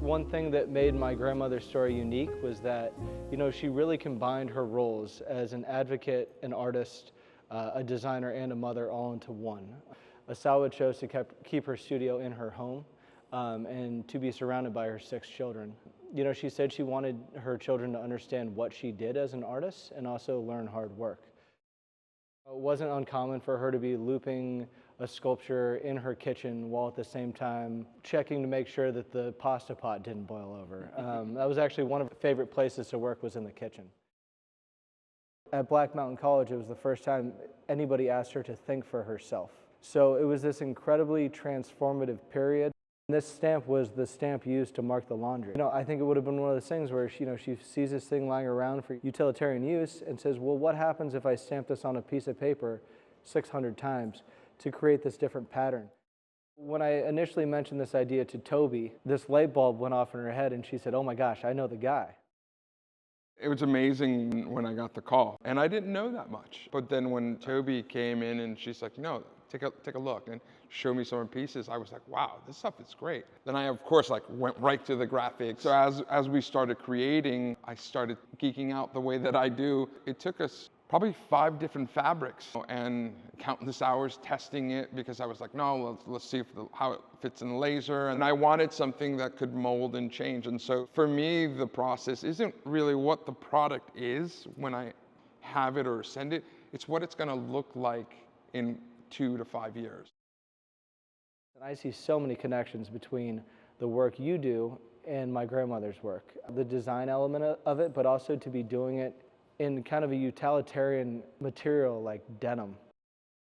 One thing that made my grandmother's story unique was that, she really combined her roles as an advocate, an artist, a designer, and a mother all into one. Asawa chose to keep her studio in her home and to be surrounded by her 6 children. She said she wanted her children to understand what she did as an artist and also learn hard work. It wasn't uncommon for her to be looping a sculpture in her kitchen while at the same time checking to make sure that the pasta pot didn't boil over. That was actually one of her favorite places to work, was in the kitchen. At Black Mountain College, it was the first time anybody asked her to think for herself. So it was this incredibly transformative period. This stamp was the stamp used to mark the laundry. I think it would have been one of those things where she sees this thing lying around for utilitarian use and says, well, what happens if I stamp this on a piece of paper 600 times to create this different pattern? When I initially mentioned this idea to Toby, this light bulb went off in her head and she said, oh my gosh, I know the guy. It was amazing when I got the call, and I didn't know that much. But then when Toby came in and she's like, no, take a look, and showed me some of the pieces, I was like, wow, this stuff is great. Then I, of course, went right to the graphics. So as we started creating, I started geeking out the way that I do. It took us probably 5 different fabrics and countless hours testing it, because I was like, no, let's see how it fits in the laser. And I wanted something that could mold and change. And so for me, the process isn't really what the product is when I have it or send it. It's what it's going to look like in 2 to 5 years. And I see so many connections between the work you do and my grandmother's work. The design element of it, but also to be doing it in kind of a utilitarian material like denim.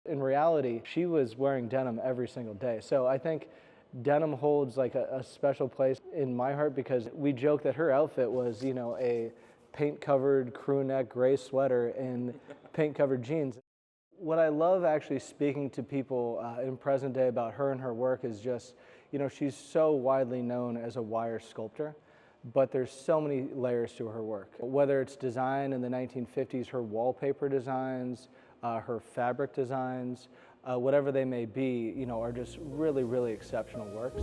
In reality, she was wearing denim every single day. So I think denim holds like a special place in my heart, because we joke that her outfit was, a paint-covered crew neck gray sweater and paint-covered jeans. What I love actually speaking to people in present day about her and her work is just, she's so widely known as a wire sculptor, but there's so many layers to her work. Whether it's design in the 1950s, her wallpaper designs, her fabric designs, whatever they may be, are just really, really exceptional works.